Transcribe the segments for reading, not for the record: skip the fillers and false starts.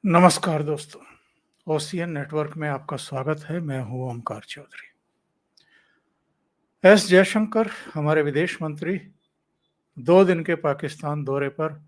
नमस्कार दोस्तों, ocean network में आपका स्वागत है। मैं हूं ओमकार चौधरी। एस जयशंकर हमारे विदेश मंत्री 2 दिन के पाकिस्तान दौरे पर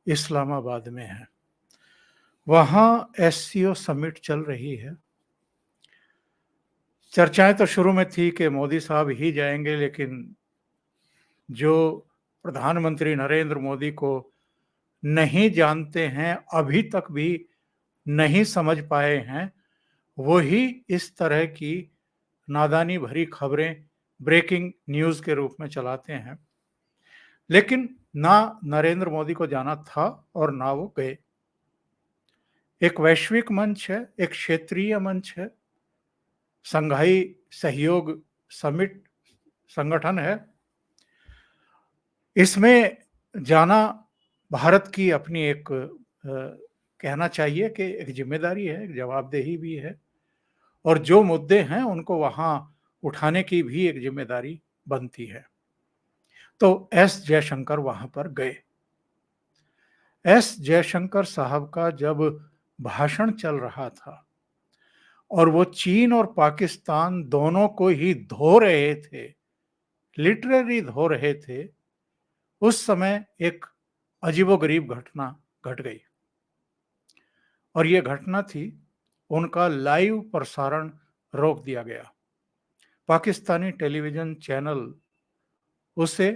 इस्लामाबाद में हैं। वहां एससीओ समिट चल रही है। चर्चाएं तो शुरू में थी कि मोदी साहब ही जाएंगे, लेकिन जो प्रधानमंत्री नरेंद्र मोदी को नहीं जानते हैं, अभी तक भी नहीं समझ पाए हैं, वही इस तरह की नादानी भरी खबरें ब्रेकिंग न्यूज के रूप में चलाते हैं। लेकिन ना नरेंद्र मोदी को जाना था और ना वो गए। एक वैश्विक मंच है, एक क्षेत्रीय मंच है, संघाई सहयोग समिट संगठन है। इसमें जाना भारत की अपनी एक कहना चाहिए कि एक जिम्मेदारी है, एक जवाबदेही भी है, और जो मुद्दे हैं उनको वहां उठाने की भी एक जिम्मेदारी बनती है। तो एस जयशंकर वहां पर गए। एस जयशंकर साहब का जब भाषण चल रहा था और वो चीन और पाकिस्तान दोनों को ही धो रहे थे, लिटरली धो रहे थे, उस समय एक अजीबोगरीब घटना घट गई। और ये घटना थी, उनका लाइव प्रसारण रोक दिया गया। पाकिस्तानी टेलीविजन चैनल उसे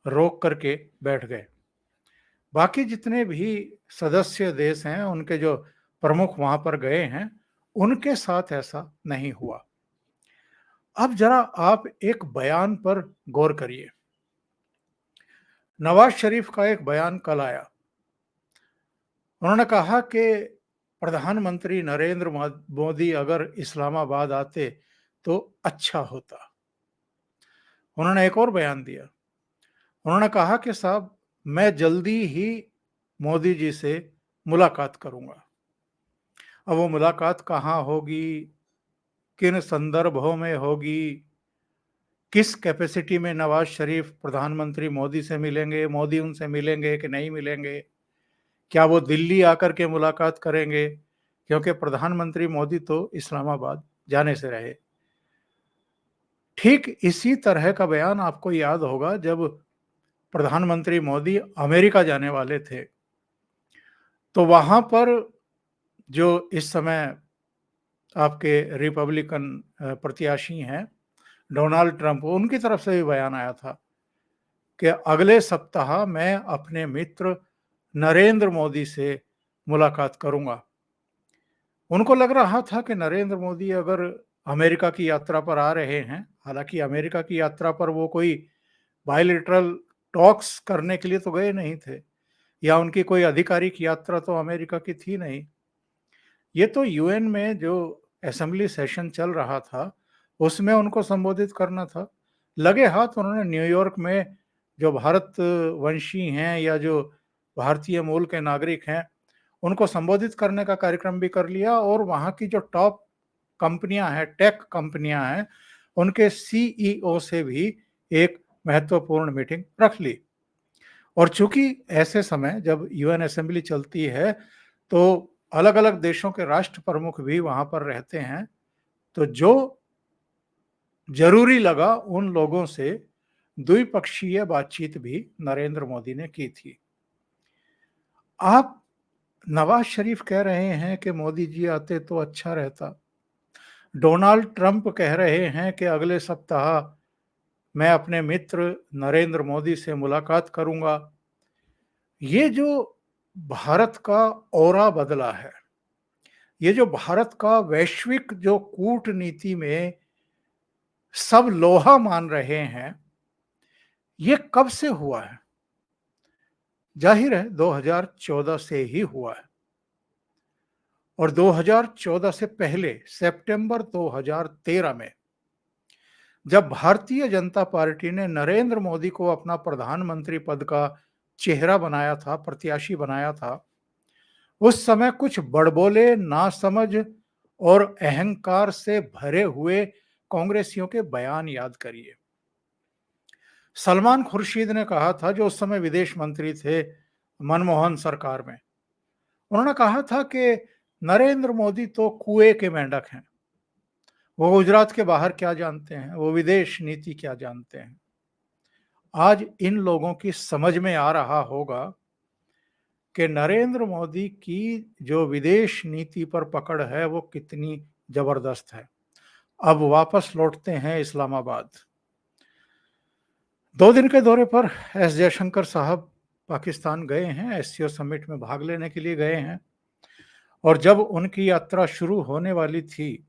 रोक करके बैठ गए। बाकी जितने भी सदस्य देश हैं, उनके जो प्रमुख वहां पर गए हैं, उनके साथ ऐसा नहीं हुआ। अब जरा आप एक बयान पर गौर करिए। नवाज शरीफ का एक बयान कल आया। उन्होंने कहा कि प्रधानमंत्री नरेंद्र मोदी अगर इस्लामाबाद आते तो अच्छा होता। उन्होंने एक और बयान दिया। उन्होंने कहा कि साहब, मैं जल्दी ही मोदी जी से मुलाकात करूंगा। अब वो मुलाकात कहाँ होगी, किन संदर्भों में होगी, किस कैपेसिटी में नवाज शरीफ प्रधानमंत्री मोदी से मिलेंगे, मोदी उनसे मिलेंगे कि नहीं मिलेंगे, क्या वो दिल्ली आकर के मुलाकात करेंगे, क्योंकि प्रधानमंत्री मोदी तो इस्लामाबाद जाने से रहे। ठीक इसी तरह का बयान आपको याद होगा जब प्रधानमंत्री मोदी अमेरिका जाने वाले थे, तो वहां पर जो इस समय आपके रिपब्लिकन प्रत्याशी हैं डोनाल्ड ट्रंप, उनकी तरफ से भी बयान आया था कि अगले सप्ताह मैं अपने मित्र नरेंद्र मोदी से मुलाकात करूंगा। उनको लग रहा था कि नरेंद्र मोदी अगर अमेरिका की यात्रा पर आ रहे हैं, हालांकि अमेरिका की यात्रा पर वो कोई बायलैटरल टॉक्स करने के लिए तो गए नहीं थे, या उनकी कोई आधिकारिक यात्रा तो अमेरिका की थी नहीं। ये तो यूएन में जो असेंबली सेशन चल रहा था, उसमें उनको संबोधित करना था। लगे हाथ उन्होंने न्यूयॉर्क में जो भारत वंशी हैं या जो भारतीय मूल के नागरिक हैं, उनको संबोधित करने का कार्यक्रम भी कर लिया, और वहाँ की जो टॉप कंपनियां हैं, टेक कंपनियां हैं, उनके सीईओ से भी एक महत्वपूर्ण मीटिंग रख ली। और चूंकि ऐसे समय जब यूएन असेंबली चलती है, तो अलग अलग देशों के राष्ट्र प्रमुख भी वहां पर रहते हैं, तो जो जरूरी लगा उन लोगों से द्विपक्षीय बातचीत भी नरेंद्र मोदी ने की थी। आप नवाज शरीफ कह रहे हैं कि मोदी जी आते तो अच्छा रहता। डोनाल्ड ट्रंप कह रहे हैं कि अगले सप्ताह मैं अपने मित्र नरेंद्र मोदी से मुलाकात करूंगा। ये जो भारत का ऑरा बदला है, ये जो भारत का वैश्विक जो कूटनीति में सब लोहा मान रहे हैं, ये कब से हुआ है? जाहिर है 2014 से ही हुआ है। और 2014 से पहले सितंबर 2013 में जब भारतीय जनता पार्टी ने नरेंद्र मोदी को अपना प्रधानमंत्री पद का चेहरा बनाया था, प्रत्याशी बनाया था, उस समय कुछ बड़बोले, नासमझ और अहंकार से भरे हुए कांग्रेसियों के बयान याद करिए। सलमान खुर्शीद ने कहा था, जो उस समय विदेश मंत्री थे मनमोहन सरकार में, उन्होंने कहा था कि नरेंद्र मोदी तो कुएं के मेंढक हैं। वो गुजरात के बाहर क्या जानते हैं, वो विदेश नीति क्या जानते हैं। आज इन लोगों की समझ में आ रहा होगा कि नरेंद्र मोदी की जो विदेश नीति पर पकड़ है वो कितनी जबरदस्त है। अब वापस लौटते हैं इस्लामाबाद। 2 दिन के दौरे पर एस जयशंकर साहब पाकिस्तान गए हैं, एससीओ समिट में भाग लेने के लिए गए हैं। और जब उनकी यात्रा शुरू होने वाली थी,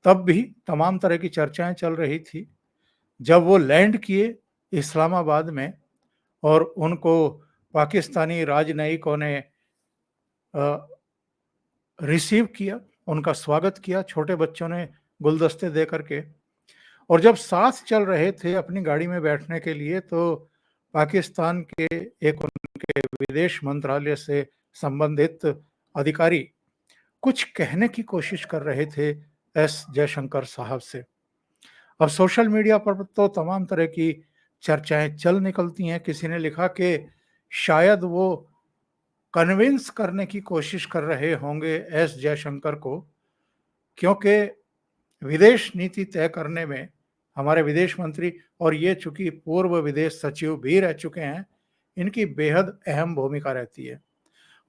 तब भी तमाम तरह की चर्चाएं चल रही थी। जब वो लैंड किए इस्लामाबाद में और उनको पाकिस्तानी राजनयिकों ने रिसीव किया, उनका स्वागत किया, छोटे बच्चों ने गुलदस्ते दे करके। और जब साथ चल रहे थे अपनी गाड़ी में बैठने के लिए, तो पाकिस्तान के एक उनके विदेश मंत्रालय से संबंधित अधिकारी कुछ कहने की कोशिश कर रहे थे एस जयशंकर साहब से। अब सोशल मीडिया पर तो तमाम तरह की चर्चाएं चल निकलती हैं। किसी ने लिखा कि शायद वो कन्विंस करने की कोशिश कर रहे होंगे एस जयशंकर को, क्योंकि विदेश नीति तय करने में हमारे विदेश मंत्री, और ये चूंकि पूर्व विदेश सचिव भी रह चुके हैं, इनकी बेहद अहम भूमिका रहती है।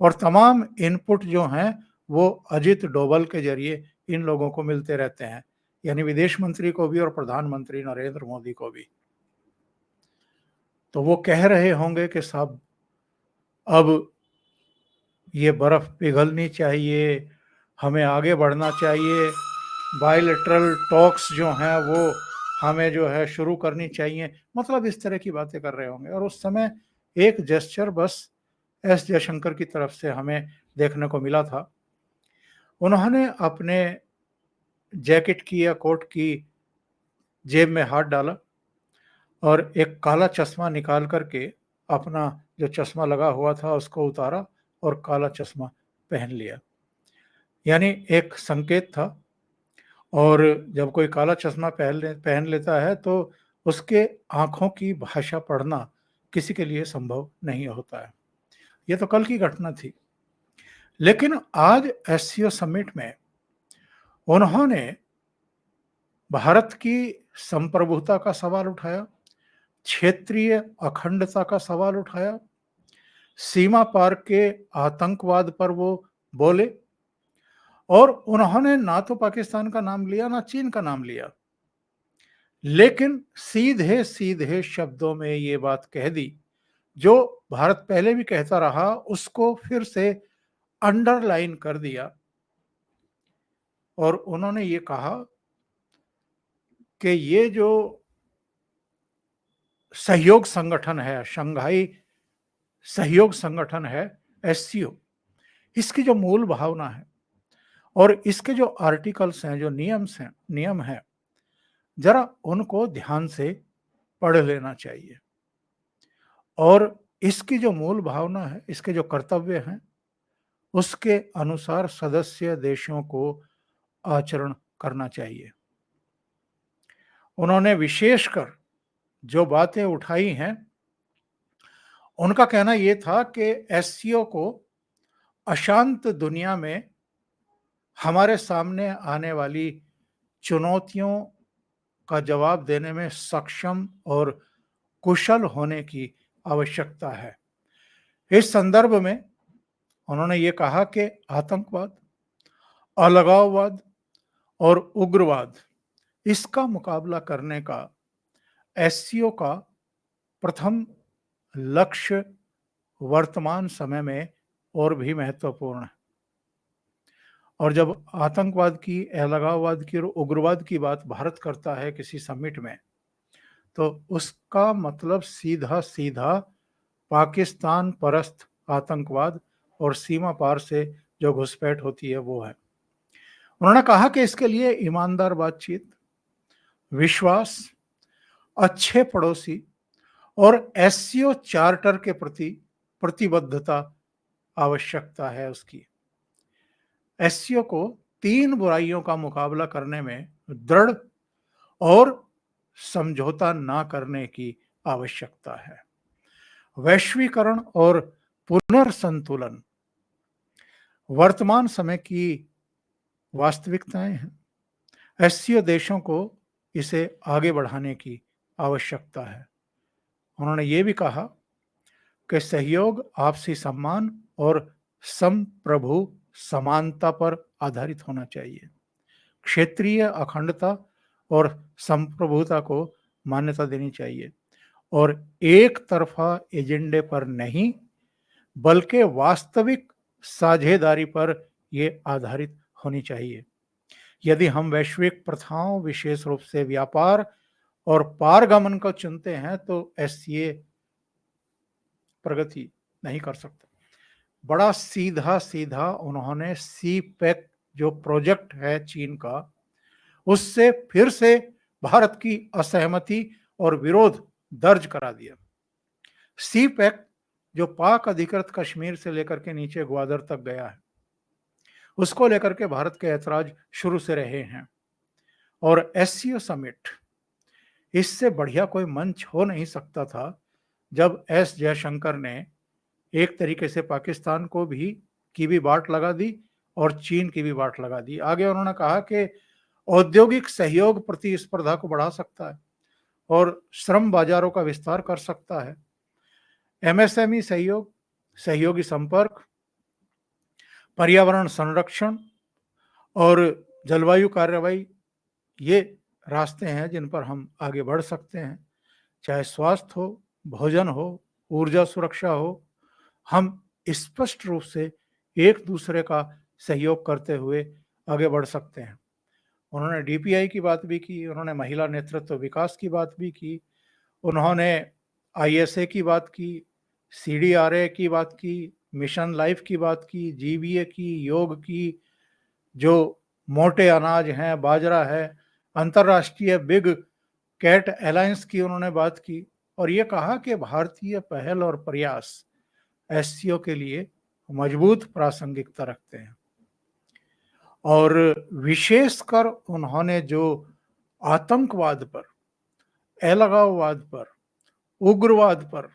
और तमाम इनपुट जो हैं वो अजित डोभाल के जरिए इन लोगों को मिलते रहते हैं, यानी विदेश मंत्री को भी और प्रधानमंत्री नरेंद्र मोदी को भी। तो वो कह रहे होंगे कि साहब अब ये बर्फ पिघलनी चाहिए, हमें आगे बढ़ना चाहिए, बायलैटरल टॉक्स जो हैं वो हमें जो है शुरू करनी चाहिए, मतलब इस तरह की बातें कर रहे होंगे। और उस समय एक जेस्चर बस एस जयशंकर की तरफ से हमें देखने को मिला था। उन्होंने अपने जैकेट की या कोट की जेब में हाथ डाला और एक काला चश्मा निकाल करके अपना जो चश्मा लगा हुआ था उसको उतारा और काला चश्मा पहन लिया, यानी एक संकेत था। और जब कोई काला चश्मा पहन लेता है तो उसके आंखों की भाषा पढ़ना किसी के लिए संभव नहीं होता है। ये तो कल की घटना थी। लेकिन आज एससीओ समिट में उन्होंने भारत की संप्रभुता का सवाल उठाया, क्षेत्रीय अखंडता का सवाल उठाया, सीमा पार के आतंकवाद पर वो बोले। और उन्होंने ना तो पाकिस्तान का नाम लिया ना चीन का नाम लिया, लेकिन सीधे सीधे शब्दों में ये बात कह दी जो भारत पहले भी कहता रहा, उसको फिर से अंडरलाइन कर दिया। और उन्होंने ये कहा कि ये जो सहयोग संगठन है, शंघाई सहयोग संगठन है, एससीओ, इसकी जो मूल भावना है और इसके जो आर्टिकल्स हैं, जो नियम हैं, जरा उनको ध्यान से पढ़ लेना चाहिए। और इसकी जो मूल भावना है, इसके जो कर्तव्य हैं, उसके अनुसार सदस्य देशों को आचरण करना चाहिए। उन्होंने विशेषकर जो बातें उठाई हैं, उनका कहना यह था कि एससीओ को अशांत दुनिया में हमारे सामने आने वाली चुनौतियों का जवाब देने में सक्षम और कुशल होने की आवश्यकता है। इस संदर्भ में उन्होंने ये कहा कि आतंकवाद, अलगाववाद और उग्रवाद, इसका मुकाबला करने का एससीओ का प्रथम लक्ष्य वर्तमान समय में और भी महत्वपूर्ण है। और जब आतंकवाद की, अलगाववाद की और उग्रवाद की बात भारत करता है किसी समिट में, तो उसका मतलब सीधा सीधा पाकिस्तान परस्त आतंकवाद और सीमा पार से जो घुसपैठ होती है वो है। उन्होंने कहा कि इसके लिए ईमानदार बातचीत, विश्वास, अच्छे पड़ोसी और एससीओ चार्टर के प्रति प्रतिबद्धता आवश्यकता है उसकी। एससीओ को 3 बुराइयों का मुकाबला करने में दृढ़ और समझौता ना करने की आवश्यकता है। वैश्वीकरण और पुनर्संतुलन, वर्तमान समय की वास्तविकताएं हैं। एससीओ देशों को इसे आगे बढ़ाने की आवश्यकता है। उन्होंने ये भी कहा कि सहयोग आपसी सम्मान और संप्रभु समानता पर आधारित होना चाहिए। क्षेत्रीय अखंडता और संप्रभुता को मान्यता देनी चाहिए और एक तरफा एजेंडे पर नहीं बल्कि वास्तविक साझेदारी पर यह आधारित होनी चाहिए। यदि हम वैश्विक प्रथाओं विशेष रूप से व्यापार और पारगमन को चुनते हैं तो एससीए प्रगति नहीं कर सकता। बड़ा सीधा सीधा उन्होंने सी पैक जो प्रोजेक्ट है चीन का, उससे फिर से भारत की असहमति और विरोध दर्ज करा दिया। सी पैक जो पाक अधिकृत कश्मीर से लेकर के नीचे ग्वादर तक गया है, उसको लेकर के भारत के ऐतराज शुरू से रहे हैं। और एससीओ समिट, इससे बढ़िया कोई मंच हो नहीं सकता था जब एस जयशंकर ने एक तरीके से पाकिस्तान को भी की भी बाट लगा दी और चीन की भी बाट लगा दी। आगे उन्होंने कहा कि औद्योगिक सहयोग प्रतिस्पर्धा को बढ़ा सकता है और श्रम बाजारों का विस्तार कर सकता है। एमएसएमई सहयोग, सहयोगी संपर्क, पर्यावरण संरक्षण और जलवायु कार्रवाई, ये रास्ते हैं जिन पर हम आगे बढ़ सकते हैं। चाहे स्वास्थ्य हो, भोजन हो, ऊर्जा सुरक्षा हो, हम स्पष्ट रूप से एक दूसरे का सहयोग करते हुए आगे बढ़ सकते हैं। उन्होंने डीपीआई की बात भी की, उन्होंने महिला नेतृत्व विकास की बात भी की, उन्होंने आईएसए की बात की, सीडीआरए की बात की, मिशन लाइफ की बात की, जीवीए की, योग की, जो मोटे अनाज हैं, बाजरा है, अंतर्राष्ट्रीय बिग कैट अलायंस की उन्होंने बात की और ये कहा कि भारतीय पहल और प्रयास एससीओ के लिए मजबूत प्रासंगिकता रखते हैं। और विशेषकर उन्होंने जो आतंकवाद पर, अलगाववाद पर, उग्रवाद पर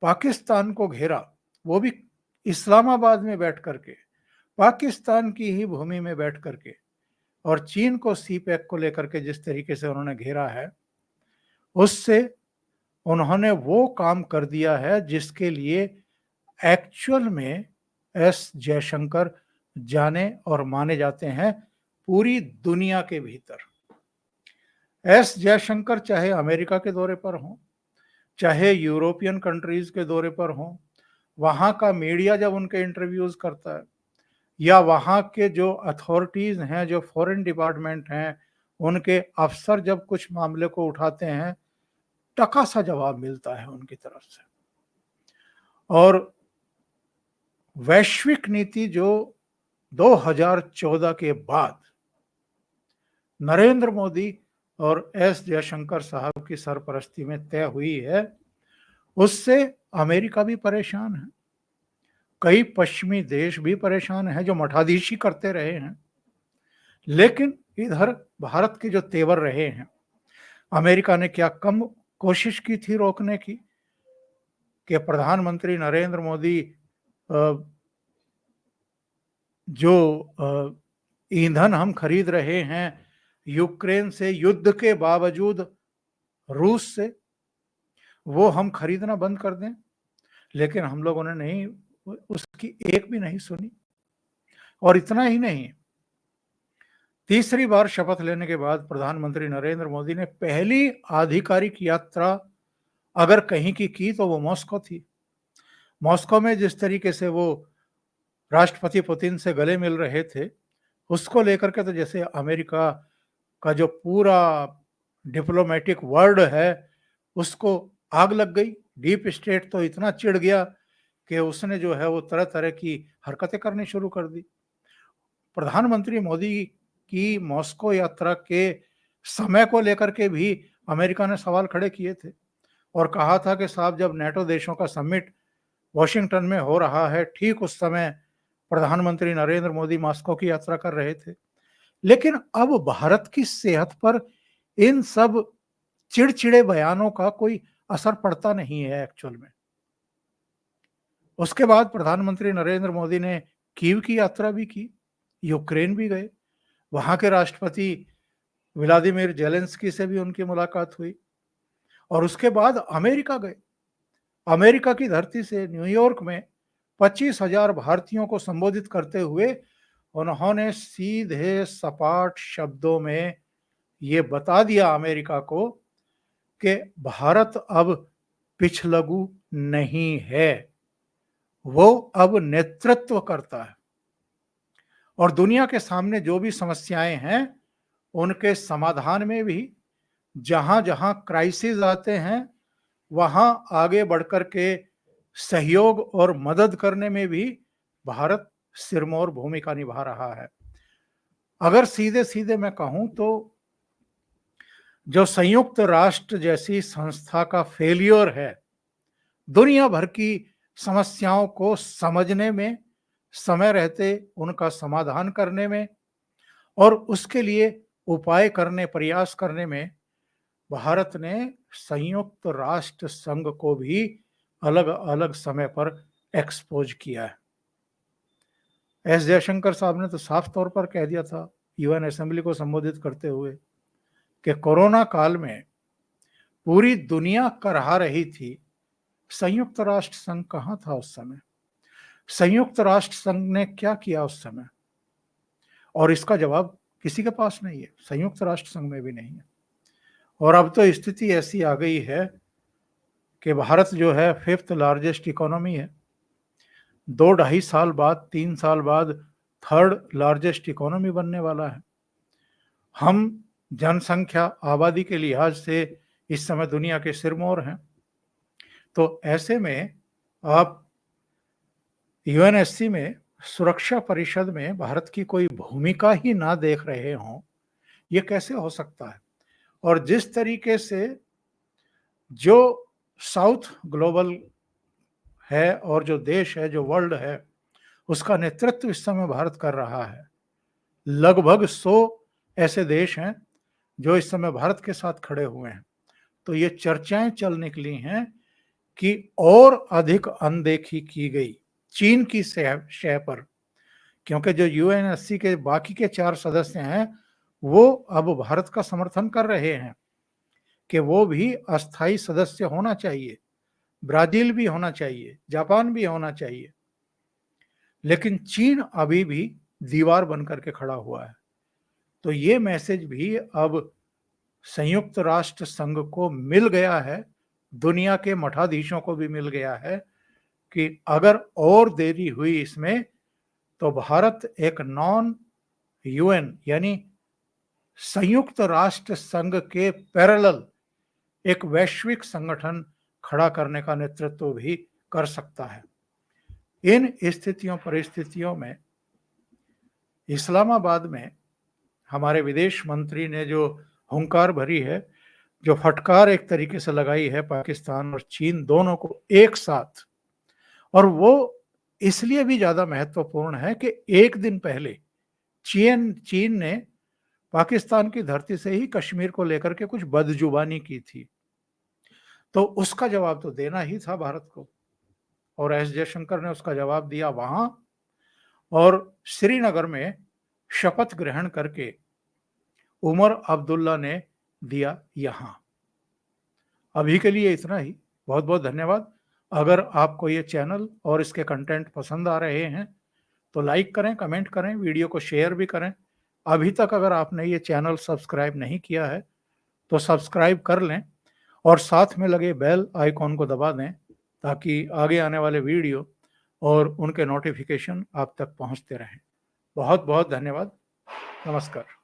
पाकिस्तान को घेरा, वो भी इस्लामाबाद में बैठ करके, पाकिस्तान की ही भूमि में बैठ करके, और चीन को सी पैक को लेकर के जिस तरीके से उन्होंने घेरा है, उससे उन्होंने वो काम कर दिया है जिसके लिए एक्चुअल में एस जयशंकर जाने और माने जाते हैं पूरी दुनिया के भीतर। एस जयशंकर चाहे अमेरिका के दौरे पर हों, चाहे यूरोपियन कंट्रीज के दौरे पर हों, वहाँ का मीडिया जब उनके इंटरव्यूज करता है, या वहाँ के जो अथॉरिटीज हैं, जो फॉरेन डिपार्टमेंट हैं, उनके अफसर जब कुछ मामले को उठाते हैं, टका सा जवाब मिलता है उनकी तरफ से। और वैश्विक नीति जो 2014 के बाद नरेंद्र मोदी और एस जयशंकर साहब की सरपरस्ती में तय हुई है, उससे अमेरिका भी परेशान है, कई पश्चिमी देश भी परेशान है जो मठाधीशी करते रहे हैं। लेकिन इधर भारत के जो तेवर रहे हैं, अमेरिका ने क्या कम कोशिश की थी रोकने की कि प्रधानमंत्री नरेंद्र मोदी जो ईंधन हम खरीद रहे हैं यूक्रेन से युद्ध के बावजूद रूस से, वो हम खरीदना बंद कर दें। लेकिन हम लोगों ने नहीं, उसकी एक भी नहीं सुनी। और इतना ही नहीं, तीसरी बार शपथ लेने के बाद प्रधानमंत्री नरेंद्र मोदी ने पहली आधिकारिक यात्रा अगर कहीं की तो वो मॉस्को थी। मॉस्को में जिस तरीके से वो राष्ट्रपति पुतिन से गले मिल रहे थे, उसको लेकर के तो जैसे अमेरिका का जो पूरा डिप्लोमेटिक वर्ल्ड है उसको आग लग गई। डीप स्टेट तो इतना चिढ़ गया कि उसने जो है वो तरह तरह की हरकतें करनी शुरू कर दी। प्रधानमंत्री मोदी की मॉस्को यात्रा के समय को लेकर के भी अमेरिका ने सवाल खड़े किए थे और कहा था कि साहब, जब नेटो देशों का समिट वॉशिंगटन में हो रहा है, ठीक उस समय प्रधानमंत्री नरेंद्र मोदी मॉस्को की यात्रा कर रहे थे। लेकिन अब भारत की सेहत पर इन सब चिड़चिड़े बयानों का कोई असर पड़ता नहीं है एक्चुअल में। उसके बाद प्रधानमंत्री नरेंद्र मोदी ने कीव की यात्रा भी की, यूक्रेन भी गए, वहाँ के राष्ट्रपति व्लादिमीर ज़ेलेंस्की से भी उनकी मुलाकात हुई और उसके बाद अमेरिका गए। अमेरिका की धरती से न्यूयॉर्क में 25,000 भारतीयों को संबोधित करते हुए उन्होंने सीधे सपाट शब्दों में ये बता दिया अमेरिका को कि भारत अब पिछलगू नहीं है, वो अब नेतृत्व करता है और दुनिया के सामने जो भी समस्याएं हैं उनके समाधान में भी जहां-जहां क्राइसिस आते हैं वहां आगे बढ़कर के सहयोग और मदद करने में भी भारत सिरमौर भूमिका निभा रहा है। अगर सीधे-सीधे मैं कहूं तो जो संयुक्त राष्ट्र जैसी संस्था का फेलियर है, दुनिया भर की समस्याओं को समझने में, समय रहते उनका समाधान करने में और उसके लिए उपाय करने, प्रयास करने में भारत ने संयुक्त राष्ट्र संघ को भी अलग-अलग समय पर एक्सपोज किया है। एस जयशंकर साहब ने तो साफ तौर पर कह दिया था यूएन असेंबली को संबोधित करते हुए कि कोरोना काल में पूरी दुनिया कराह रही थी, संयुक्त राष्ट्र संघ कहाँ था उस समय? संयुक्त राष्ट्र संघ ने क्या किया उस समय? और इसका जवाब किसी के पास नहीं है, संयुक्त राष्ट्र संघ में भी नहीं है। और अब तो स्थिति ऐसी आ गई है कि भारत जो है 5th लार्जेस्ट इकोनॉमी है, 2-2.5 साल बाद, 3 साल बाद 3rd लार्जेस्ट इकोनॉमी बनने वाला है। हम जनसंख्या, आबादी के लिहाज से इस समय दुनिया के सिरमौर हैं। तो ऐसे में आप यूएनएससी में, सुरक्षा परिषद में भारत की कोई भूमिका ही ना देख रहे हों, ये कैसे हो सकता है? और जिस तरीके से जो साउथ ग्लोबल है और जो देश है, जो वर्ल्ड है, उसका नेतृत्व इस समय भारत कर रहा है। लगभग 100 ऐसे देश हैं जो इस समय भारत के साथ खड़े हुए हैं। तो ये चर्चाएं चल निकली हैं कि और अधिक अनदेखी की गई चीन की शय पर, क्योंकि जो यूएनएससी के बाकी के 4 सदस्य हैं वो अब भारत का समर्थन कर रहे हैं कि वो भी अस्थायी सदस्य होना चाहिए, ब्राजील भी होना चाहिए, जापान भी होना चाहिए। लेकिन चीन अभी भी दीवार बनकर के खड़ा हुआ है। तो ये मैसेज भी अब संयुक्त राष्ट्र संघ को मिल गया है, दुनिया के मठाधीशों को भी मिल गया है कि अगर और देरी हुई इसमें तो भारत एक नॉन यूएन यानी संयुक्त राष्ट्र संघ के पैरेलल एक वैश्विक संगठन खड़ा करने का नेतृत्व भी कर सकता है। इन स्थितियों परिस्थितियों में इस्लामाबाद में हमारे विदेश मंत्री ने जो हुंकार भरी है, जो फटकार एक तरीके से लगाई है पाकिस्तान और चीन दोनों को एक साथ, और वो इसलिए भी ज्यादा महत्वपूर्ण है कि एक दिन पहले चीन ने पाकिस्तान की धरती से ही कश्मीर को लेकर के कुछ बदजुबानी की थी, तो उसका जवाब तो देना ही था भारत को और एस जयशंकर ने उसका जवाब दिया वहां और श्रीनगर में शपथ ग्रहण करके उमर अब्दुल्ला ने दिया यहां। अभी के लिए इतना ही, बहुत बहुत धन्यवाद। अगर आपको ये चैनल और इसके कंटेंट पसंद आ रहे हैं तो लाइक करें, कमेंट करें, वीडियो को शेयर भी करें। अभी तक अगर आपने ये चैनल सब्सक्राइब नहीं किया है तो सब्सक्राइब कर लें और साथ में लगे बेल आइकॉन को दबा दें ताकि आगे आने वाले वीडियो और उनके नोटिफिकेशन आप तक पहुंचते रहें। बहुत बहुत धन्यवाद। नमस्कार।